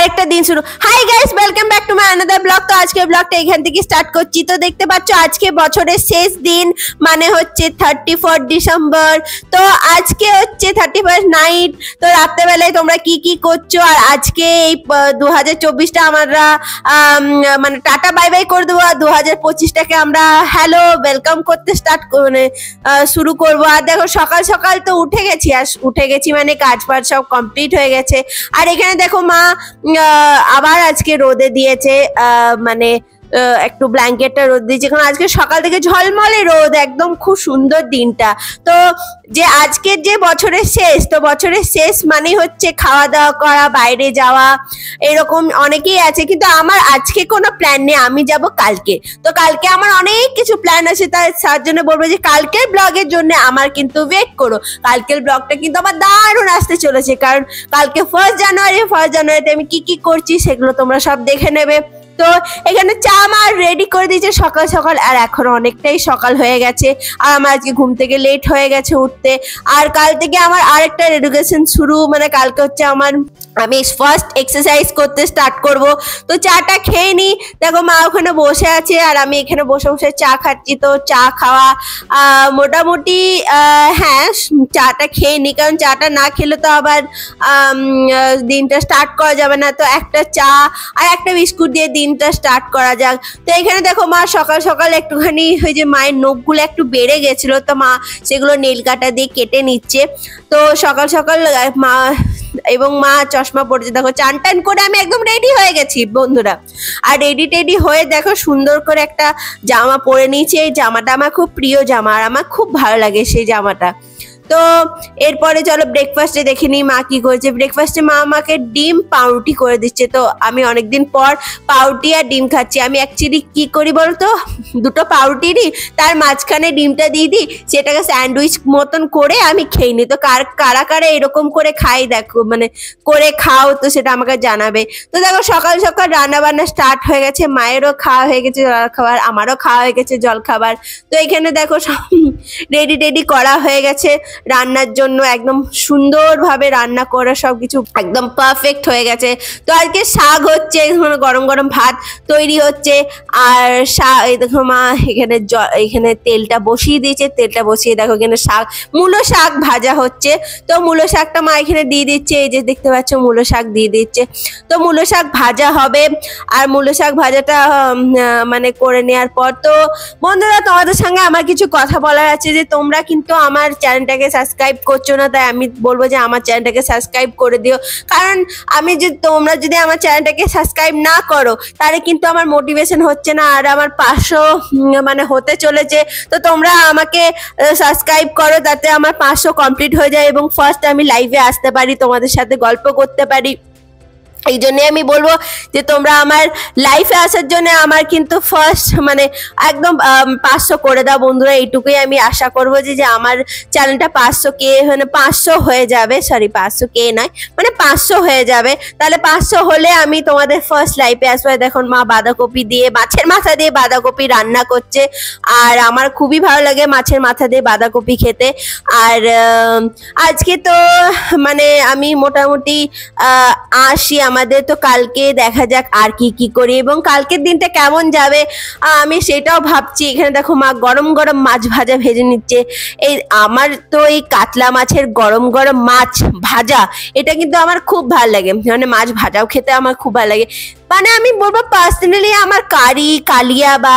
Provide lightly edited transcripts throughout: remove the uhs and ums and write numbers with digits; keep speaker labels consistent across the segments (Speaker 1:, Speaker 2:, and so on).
Speaker 1: আরেকটা দিন শুরু। Hi guys, welcome back to my another blog. তো আজকে ব্লগটা এখান থেকে স্টার্ট করছি। তো দেখতে পাচ্ছ আজকে বছরের শেষ দিন, মানে হচ্ছে 31 ডিসেম্বর। তো আজকে হচ্ছে 31 নাইট। তো রাত্রেবেলায় তোমরা কি কি করছো? আর আজকে এই 2024টা আমরা মানে টাটা বাই বাই করে দেবো, আর 2025টাকে আমরা হ্যালো ওয়েলকাম করতে শুরু করবো। আর দেখো সকাল সকাল তো উঠে গেছি, মানে কাজ বাজ সব কমপ্লিট হয়ে গেছে। আর এখানে দেখো মা আবার আজকে রোদে দিয়েছে, মানে একটু ব্ল্যাঙ্কেটটা রোদ দিয়েছে, কারণ আজকে সকাল থেকে ঝলমলে রোদ, একদম খুব সুন্দর দিনটা। তো যে আজকের যে বছরের শেষ, তো বছরের শেষ মানে হচ্ছে খাওয়া দাওয়া করা, বাইরে যাওয়া, এরকম অনেকেই আছে। কিন্তু আমার আজকে কোনো প্ল্যান নেই, আমি যাব কালকে। তো কালকে আমার অনেক কিছু প্ল্যান আছে, তার জন্য বলবো যে কালকের ব্লগের জন্য আমার কিন্তু ওয়েট করো। কালকের ব্লগটা কিন্তু আমার দারুণ আসতে চলেছে, কারণ কালকে 1 জানুয়ারিতে আমি কি কি করছি সেগুলো তোমরা সব দেখে নেবে। তো এখানে চা মা রেডি করে দিয়েছে সকাল সকাল, আর এখন অনেকটাই সকাল হয়ে গেছে, আর আমার আজকে ঘুম থেকে লেট হয়ে গেছে উঠতে। আর কাল থেকে আমার আরেকটা এডুকেশন শুরু, মানে কালকে হচ্ছে আমি ফার্স্ট এক্সারসাইজ করতে স্টার্ট করব। তো চাটা খেয়ে নি। দেখো মা ওখানে বসে আছে আর আমি এখানে বসে বসে চা খাচ্ছি। তো চা খাওয়া মোটামুটি হ্যাঁ, চাটা খেয়ে নি, কারণ চাটা না খেলে তো আবার দিনটা স্টার্ট করা যাবে না। তো একটা চা আর একটা বিস্কুট দিয়ে দিনটা স্টার্ট করা যাক। তো এখানে দেখো মা সকাল সকাল একটুখানি ওই যে মায়ের নখগুলো একটু বেড়ে গেছিল, তো মা সেগুলো নেল কাটা দিয়ে কেটে নিচ্ছে। তো সকাল সকাল মা চশমা পড়েছে। দেখো চান টান করে আমি একদম রেডি হয়ে গেছি বন্ধুরা। আর রেডি হয়ে দেখো সুন্দর করে একটা জামা পরে নিয়েছি। এই জামাটা আমার খুব প্রিয় জামা, আর আমার খুব ভালো লাগে সেই জামাটা। তো এরপরে চলো ব্রেকফাস্টে দেখে নিই মা কি করেছে। ব্রেকফাস্টে মা আমাকে ডিম পাউরুটি করে দিচ্ছে। তো আমি অনেকদিন পর পাউরুটি আর ডিম খাচ্ছি। আমি অ্যাকচুয়ালি কি করি বলতো, দুটো পাউরুটি দিই, তার মাঝখানে ডিমটা দিয়ে দিই, সেটাকে স্যান্ডউইচ মতন করে আমি খেয়ে নিই। তো কারা কারা এরকম করে খাই দেখো, মানে করে খাও, তো সেটা আমাকে জানাবে। তো দেখো সকাল সকাল রান্না বান্না স্টার্ট হয়ে গেছে, মায়েরও খাওয়া হয়ে গেছে জল খাবার, আমারও খাওয়া হয়ে গেছে জল খাবার। তো এখানে দেখো সব রেডি করা হয়ে গেছে রান্নার জন্য, একদম সুন্দরভাবে রান্না করা সবকিছু একদম পারফেক্ট হয়ে গেছে। তো আজকে শাক হচ্ছে, গরম গরম ভাত তৈরি হচ্ছে। আর এই দেখো মা এখানে তেলটা বসিয়ে দিয়েছে, তেলটা বসিয়ে দেখো এখানে মূলো শাক ভাজা হচ্ছে। তো মূলো শাকটা মা এখানে দিয়ে দিচ্ছে, এই যে দেখতে পাচ্ছ মূলো শাক দিয়ে দিচ্ছে। তো মূলো শাক ভাজা হবে। আর মূলো শাক ভাজাটা মানে করে নেওয়ার পর, তো বন্ধুরা তোমাদের সঙ্গে আমার কিছু কথা বলার আছে, যে তোমরা কিন্তু আমার চ্যানেলটাকে সাবস্ক্রাইব করছো না, তাই আমি বলবো যে আমার চ্যানেলটাকে সাবস্ক্রাইব করে দিও। কারণ তোমরা যদি আমার চ্যানেলটাকে সাবস্ক্রাইব না করো, তাহলে কিন্তু আমার মোটিভেশন হচ্ছে না, আর আমার 500 মানে হতে চলেছে। তো তোমরা আমাকে সাবস্ক্রাইব করো, যাতে আমার 500 কমপ্লিট হয়ে যায় এবং ফার্স্ট আমি লাইভে আসতে পারি, তোমাদের সাথে গল্প করতে পারি। এই জন্যে আমি বলবো যে তোমরা আমার লাইফে আসার জন্য আমার কিন্তু ফার্স্ট মানে একদম 500 করে দাও বন্ধুরা। এইটুকুই আমি আশা করবো যে আমার চ্যানেলটা 500K মানে 500 হয়ে যাবে, সরি 500K নয়, মানে 500 হয়ে যাবে। তাহলে 500 হলে আমি তোমাদের ফার্স্ট লাইফে আসবো। দেখুন মা বাঁধাকপি দিয়ে, মাছের মাথা দিয়ে বাঁধাকপি রান্না করছে, আর আমার খুবই ভালো লাগে মাছের মাথা দিয়ে বাঁধাকপি খেতে। আর আজকে তো মানে আমি মোটামুটি আসি। আমাদের তো কালকে দেখা যাক আর কি কি করি এবং কালকের দিনটা কেমন যাবে, আমি সেটাও ভাবছি। এখানে দেখো মা গরম গরম মাছ ভাজা ভেজে নিচ্ছে। আমার তো এই কাতলা মাছের গরম গরম মাছ ভাজা, এটা কিন্তু আমার খুব ভালো লাগে, মানে মাছ ভাজাও খেতে আমার খুব ভালো লাগে। মানে আমি বলবো পার্সোনালি আমার কালিয়া বা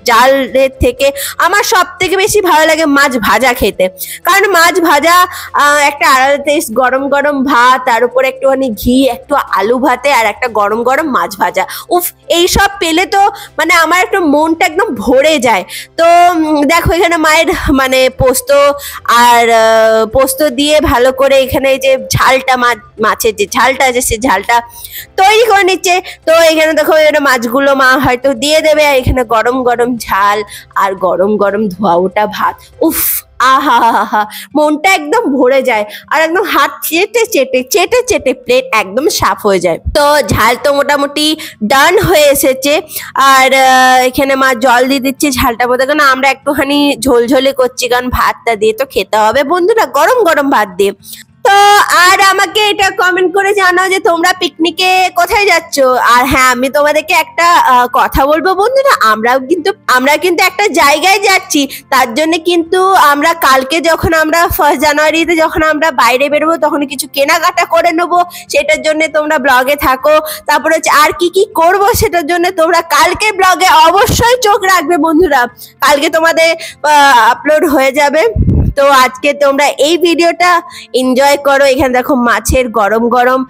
Speaker 1: জালের থেকে আমার সব থেকে বেশি ভালো লাগে মাছ ভাজা খেতে। কারণ মাছ ভাজা একটা আলাদা টেস্ট, গরম গরম ভাত, তার উপর একটুখানি ঘি, একটু আলু ভাতে, আর একটা গরম গরম মাছ ভাজা, উফ, এইসব পেলে তো মানে আমার একটু মনটা একদম ভরে যায়। তো দেখো এখানে মায়ের মানে পোস্ত দিয়ে ভালো করে এখানে যে ঝালটা মাছের যে ঝালটা আছে, সেই ঝালটা তৈরি করে নিচ্ছে। তো এখানে দেখো মাছগুলো মা হয়তো দিয়ে দেবে, আর এখানে গরম গরম ঝাল আর গরম গরম ধোয়া ওটা ভাত, উফ, আহা হা হা, মনটা একদম ভরে যায়, আর একদম হাত চেটে প্লেট একদম সাফ হয়ে যায়। তো ঝাল তো মোটামুটি ডান হয়ে এসেছে, আর এখানে মা জল দিয়ে দিচ্ছে ঝালটা মধ্যে, কারণ আমরা একটুখানি ঝোলঝোলে করছি, কারণ ভাতটা দিয়ে তো খেতে হবে বন্ধুরা, গরম গরম ভাত দিয়ে। তো আর আমাকে এটা কমেন্ট করে জানাও যে তোমরা পিকনিকে কোথায় যাচ্ছ। আর হ্যাঁ, আমি তোমাদেরকে একটা কথা বলবো বন্ধুরা, আমরা কিন্তু একটা জায়গায় যাচ্ছি। তার জন্য কিন্তু আমরা কালকে যখন আমরা 1 জানুয়ারিতে যখন আমরা বাইরে বেরোবো তখন কিছু কেনাকাটা করে নেবো, সেটার জন্য তোমরা ব্লগে থাকো। তারপরে হচ্ছে আর কি কি করবো সেটার জন্য তোমরা কালকে ব্লগে অবশ্যই চোখ রাখবে বন্ধুরা, কালকে তোমাদের আপলোড হয়ে যাবে। তো আজকে তোমরা এই ভিডিওটা এনজয় করো। এখানে দেখো মাছের গরম গরম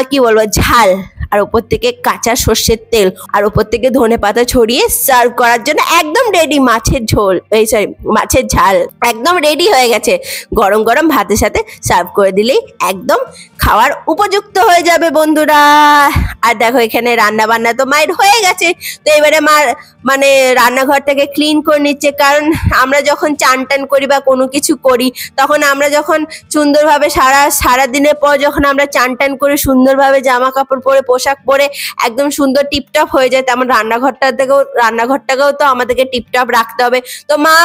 Speaker 1: কি বলবো ঝাল, আর উপর থেকে কাঁচা সর্ষের তেল, আর উপর থেকে ধনেপাতা ছড়িয়ে সার্ভ করার জন্য একদম রেডি মাছের ঝোল, এই সরি মাছের ঝাল একদম রেডি হয়ে গেছে। গরম গরম ভাতের সাথে সার্ভ করে দিলেই একদম খাওয়ার উপযুক্ত হয়ে যাবে বন্ধুরা। আর দেখো এখানে রান্না বান্না তো মায়ের হয়ে গেছে। তো এবারে মার মানে রান্নাঘরটাকে ক্লিন করে নিচ্ছে, কারণ আমরা যখন চান টান করি বা কোনো কিছু করি তখন আমরা যখন সুন্দরভাবে সারা দিনের পর যখন আমরা চান টান করে সুন্দরভাবে জামা কাপড় পরে পোশাক পরে একদম সুন্দর টিপটপ হয়ে যায়, তেমন রান্নাঘরটাকেও তো আমাদেরকে টিপটপ রাখতে হবে। তো মা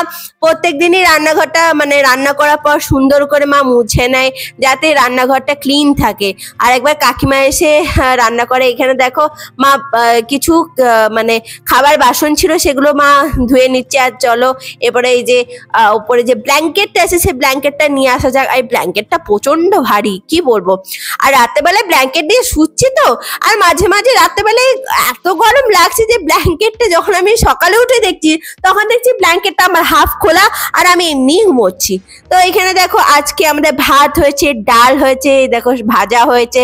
Speaker 1: প্রত্যেক দিনই রান্নাঘরটা মানে রান্না করার পর সুন্দর করে মা মুছে নেয় যাতে রান্নাঘরটা ক্লিন থাকে। আর একবার কাকিমা এসে রান্না করে। এখানে দেখো মা কিছু মানে খাবার বাসন ছিল সেগুলো মা ধুয়ে নিচ্ছে। আর চলো এবারে এই যে উপরে যে ব্ল্যাঙ্কেটটা আছে সেই ব্ল্যাঙ্কেটটা নিয়ে আসা যাক। এই ব্ল্যাঙ্কেটটা প্রচন্ড ভারী, কি বলবো। আর রাত্রেবেলায় ব্ল্যাঙ্কেট দিয়ে শুচ্ছি তো, আর মাঝে মাঝে রাত্রেবেলায় এত গরম লাগছে যে ব্ল্যাঙ্কেটটা যখন আমি সকালে উঠে দেখছি তখন দেখছি ব্ল্যাঙ্কেটটা আমার হাফ খোলা আর আমি এমনি ঘুমোচ্ছি। তো এখানে দেখো আজকে আমাদের ভাত হয়েছে, ডাল হয়েছে, দেখো ভাজা হয়েছে,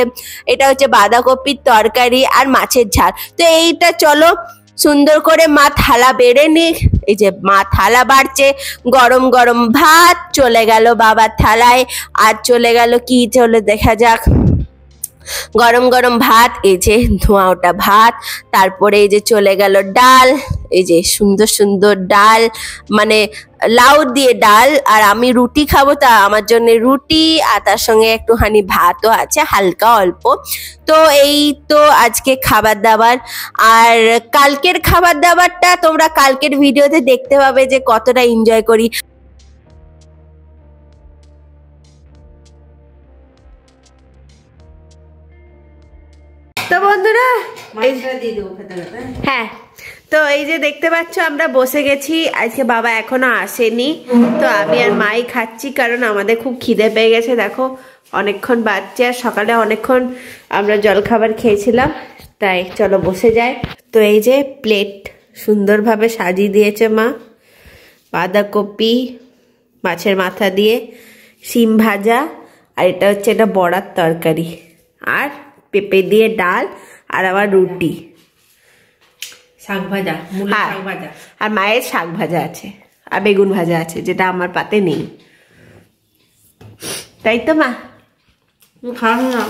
Speaker 1: এটা হচ্ছে বাঁধাকপির তরকারি আর মাছের ঝাল। তো এইটা চলো সুন্দর করে মা থালা বেড়ে নিক। এই যে মা থালা বাড়ছে, গরম গরম ভাত চলে গেল বাবার থালায়। আর চলে গেল কি, চলে দেখা যাক, গরম গরম ভাত, এই যে ধোঁয়া ওটা ভাত। তারপরে এই যে চলে গেল ডাল, এই যে সুন্দর সুন্দর ডাল, মানে লাউ দিয়ে ডাল। আর আমি রুটি খাবো, তা আমার জন্য রুটি আর তার সঙ্গে একটুখানি ভাতও আছে হালকা অল্প। তো এই তো আজকে খাবার দাবার। আর কালকের খাবার দাবারটা তোমরা কালকের ভিডিওতে দেখতে পাবে যে কতটা এনজয় করি। তো বন্ধুরা হ্যাঁ, তো এই যে দেখতে পাচ্ছ আমরা বসে গেছি। আজকে বাবা এখনো আসেনি, তো আমি আর মাই খাচ্ছি কারণ আমাদের খুব খিদে পেয়ে গেছে। দেখো অনেকক্ষণ বাচ্চা, আর সকালে অনেকক্ষণ আমরা জলখাবার খেয়েছিলাম, তাই চলো বসে যাই। তো এই যে প্লেট সুন্দরভাবে সাজিয়ে দিয়েছে মা, বাঁধাকপি মাছের মাথা দিয়ে, শিম ভাজা, আর এটা হচ্ছে এটা বড়ার তরকারি, আর পেঁপে দিয়ে ডাল, আর আবার রুটি, শাক ভাজা, শাক ভাজা, আর মায়ের শাক ভাজা আছে, আর বেগুন ভাজা আছে, যেটা আমার পাতে নেই। তাই তো মা? খাও না?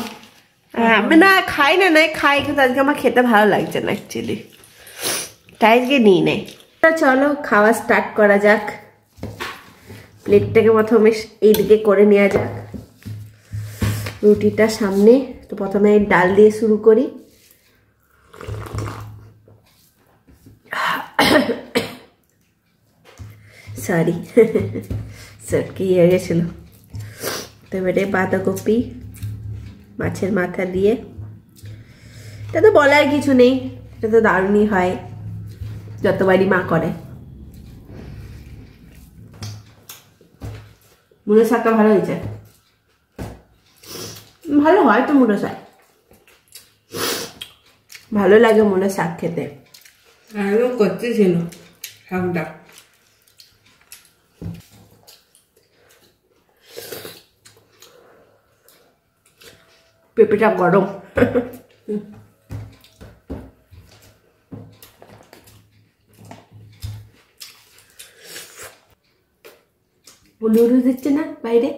Speaker 1: আমি না খাই না, নাই খাই, কিন্তু আজকে আমার খেতে ভালো লাগছে না অ্যাকচুয়ালি, তাই আজকে নিই নেই। চলো খাওয়া স্টার্ট করা যাক। প্লেটটাকে প্রথমে এইদিকে করে নেওয়া যাক, রুটিটা সামনে। তো প্রথমে ডাল দিয়ে শুরু করি। সরি সটকি হয়ে গেছিল। তো এবারে বাঁধাকপি মাছের মাথা দিয়ে, এটা তো বলার কিছু নেই, এটা তো দারুণই হয় যতবারই মা করে। মুলো শাকটা ভালো হয়েছে, ভালো হয় তো মুলো শাক, ভালো লাগে মুলো শাক খেতে। একদম কচি ছিল শাকটা। পেঁপেটা গরম। উলুরু দিচ্ছে না বাইরে।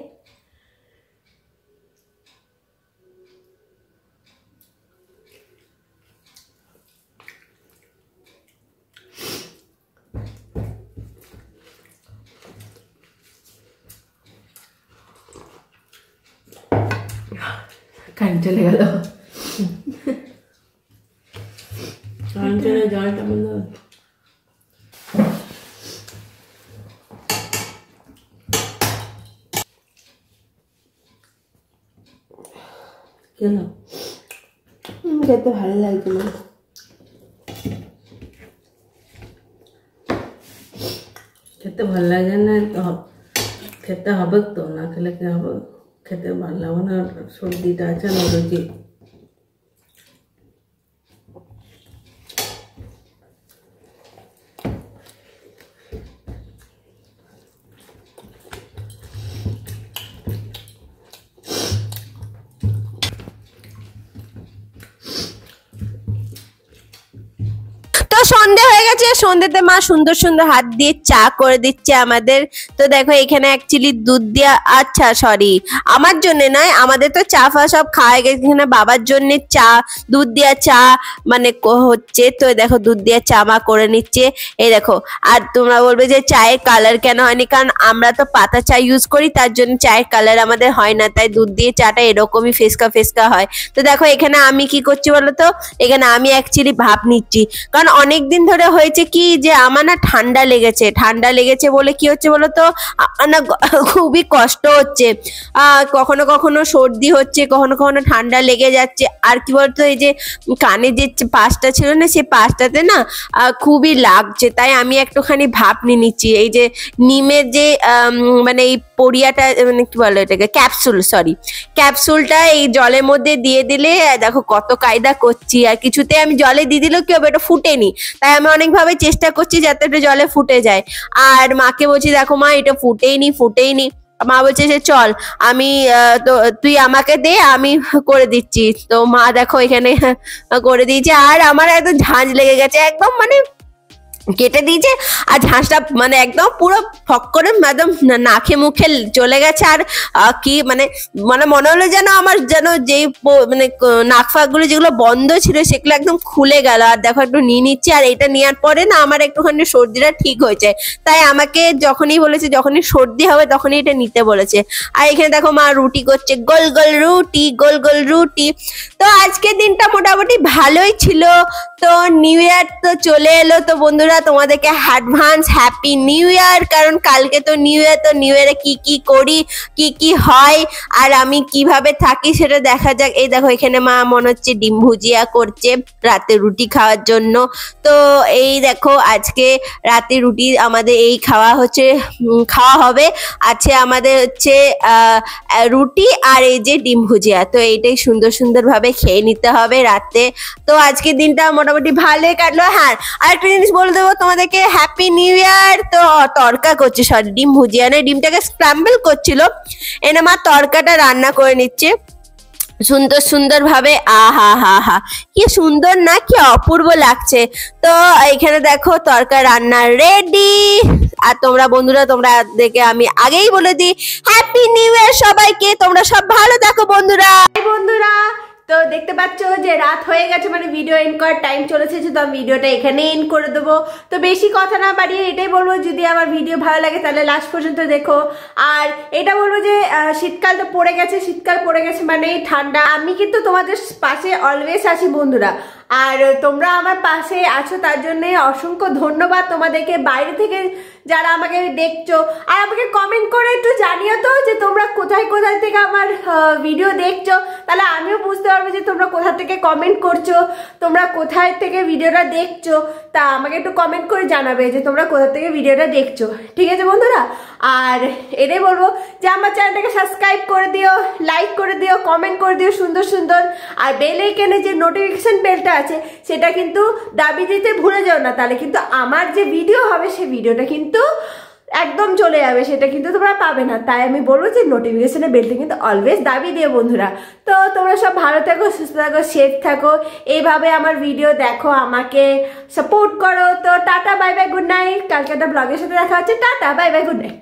Speaker 1: কারেন্ট চলে গেল। জলটা বন্ধ।
Speaker 2: কেন খেতে ভালো লাগছে না, খেতে ভালো লাগে না তো খেতে হবে তো, না খেলে কি হবে, খেতে ভালো লাগবে না, সর্দিটা আছে না রোজি।
Speaker 1: সন্ধে হয়ে গেছে, সন্ধেতে মা সুন্দর সুন্দর হাত দিয়ে চা করে দিচ্ছে আমাদের। তো দেখো এখানে অ্যাকচুয়ালি দুধ দিয়া, আচ্ছা সরি আমার জন্য নয়, আমাদের তো চা ফা সব খাওয়া গেছে, এখানে বাবার জন্য চা দুধ দিয়া চা মানে হচ্ছে। তো দেখো দুধ দিয়া চা মা করে নিচ্ছে, এই দেখো। আর তোমরা বলবে যে চায়ের কালার কেন হয়নি, কারণ আমরা তো পাতা চা ইউজ করি, তার জন্য চায়ের কালার আমাদের হয় না, তাই দুধ দিয়ে চাটা এরকমই ফেসকা ফেসকা হয়। তো দেখো এখানে আমি কি করছি বলতো, এখানে আমি অ্যাকচুয়ালি ভাপ নিচ্ছি, কারণ অনেকদিন ধরে হয়েছে কি যে আমার না ঠান্ডা লেগেছে বলে কি হচ্ছে বলতো, না খুবই কষ্ট হচ্ছে, কখনো কখনো সর্দি হচ্ছে, কখনো কখনো ঠান্ডা লেগে যাচ্ছে। আর কি বলতো, এই যে কানে যে পাশটা ছিল না, সেই পাশটাতে না খুবই লাগছে, তাই আমি একটুখানি ভাপ নিয়ে নিচ্ছি। এই যে নিমের যে মানে এই পরিয়াটা, মানে কি বলো এটাকে, ক্যাপসুলটা এই জলের মধ্যে দিয়ে দিলে, দেখো কত কায়দা করছি, আর কিছুতে আমি জলে দিয়ে দিলেও কি হবে, এটা ফুটেনি, তাই আমি অনেকভাবে চেষ্টা করছি যাতে এটা জলে ফুটে যায়। আর মাকে বলছি দেখো মা এটা ফুটেইনি, মা বলছে যে চল আমি তো তুই আমাকে দে, আমি করে দিচ্ছি। তো মা দেখো এখানে করে দিয়েছে, আর আমার একদম ঝাঁঝ লেগে গেছে, একদম মানে কেটে দিয়েছে, আর ঝাঁসটা মানে একদম পুরো ফক করে একদম নাকে মুখে চলে গেছে। আর কি মানে মানে মনে হলো যেন আমার যেন যেই মানে নাক ফাঁকগুলো যেগুলো বন্ধ ছিল সেগুলো একদম খুলে গেল। আর দেখো একটু নিয়ে নিচ্ছি, আর এটা নেওয়ার পরে না আমার একটুখানি সর্দিটা ঠিক হয়েছে, তাই আমাকে যখনই বলেছে যখনই সর্দি হবে তখনই এটা নিতে বলেছে। আর এখানে দেখো মা রুটি করছে, গোল গোল রুটি। তো আজকের দিনটা মোটামুটি ভালোই ছিল। তো নিউ ইয়ার তো চলে এলো, তো বন্ধুরা তোমাদেরকে অ্যাডভান্স হ্যাপি নিউ ইয়ার, কারণ কালকে তো নিউ ইয়ার, তো নিউ ইয়ারে কি কি করি, কি কি হয়, আর আমি কিভাবে থাকি সেটা দেখা যাক। এই দেখো এখানে মা মনে হচ্ছে ডিম ভুজিয়া করছে রাতে রুটি খাওয়ার জন্য। তো এই দেখো আজকে রাতে রুটি আমাদের এই খাওয়া হবে, আছে আমাদের হচ্ছে রুটি আর এই যে ডিম ভুজিয়া। তো এইটাই সুন্দর ভাবে খেয়ে নিতে হবে রাতে। তো আজকের দিনটা মোটামুটি ভালোই কাটলো। হ্যাঁ আর একটা জিনিস বলে দেবো তোমাদেরকে, হ্যাপি নিউ ইয়ার। তো তড়কা করছে, সরি ডিম ভুজিয়া নয়, ডিমটাকে স্ক্র্যাম্বল করছিল, এনে মা তড়কাটা রান্না করে নিচ্ছে সুন্দর ভাবে। আহা কি সুন্দর না, কি অপূর্ব লাগছে। তো এখানে দেখো তরকা রান্না রেডি। আর তোমরা বন্ধুরা, তোমরা দেখে আমি আগেই বলে দিই হ্যাপি নিউ ইয়ার সবাইকে, তোমরা সব ভালো থাকো বন্ধুরা। তো দেখতে পাচ্ছ যে রাত হয়ে গেছে, মানে ভিডিও এন্ড করার টাইম চলেছে, তো আমি ভিডিওটা এখানে এন্ড করে দেবো। তো বেশি কথা না বাড়িয়ে এটাই বলবো, যদি আমার ভিডিও ভালো লাগে তাহলে লাস্ট পর্যন্ত দেখো। আর এটা বলবো যে শীতকাল পড়ে গেছে মানে ঠান্ডা, আমি কিন্তু তোমাদের পাশে অলওয়েজ আছি বন্ধুরা, আর তোমরা আমার পাশে আছো তার জন্য অসংখ্য ধন্যবাদ তোমাদেরকে। বাইরে থেকে যারা আমাকে দেখছো, আর আমাকে কমেন্ট করে একটু জানিও তো যে তোমরা কোথায় থেকে আমার ভিডিও দেখছো, তাহলে আমিও বুঝতে পারবো যে তোমরা কোথা থেকে কমেন্ট করছো, তোমরা কোথায় থেকে ভিডিওটা দেখছো। তা আমাকে একটু কমেন্ট করে জানাবে যে তোমরা কোথা থেকে ভিডিওটা দেখছো, ঠিক আছে বন্ধুরা। আর এটাই বলবো যে আমার চ্যানেলটাকে সাবস্ক্রাইব করে দিও, লাইক করে দিও, কমেন্ট করে দিও সুন্দর। আর বেল আইকনে যে নোটিফিকেশন বেলটা আছে সেটা কিন্তু দাবি দিতে ভুলে যাও না, তাহলে কিন্তু আমার যে ভিডিও হবে সেই ভিডিওটা কিন্তু একদম চলে যাবে, সেটা কিন্তু তোমরা পাবে না। তাই আমি বলবো যে নোটিফিকেশনের বেলটা কিন্তু অলওয়েজ দাবি দিও বন্ধুরা। তো তোমরা সব ভালো থাকো, সুস্থ থাকো, সেফ থাকো, এইভাবে আমার ভিডিও দেখো, আমাকে সাপোর্ট করো। তো tata bye bye good night, কালকে একটা ব্লগের সাথে দেখা হচ্ছে। Tata bye bye good night.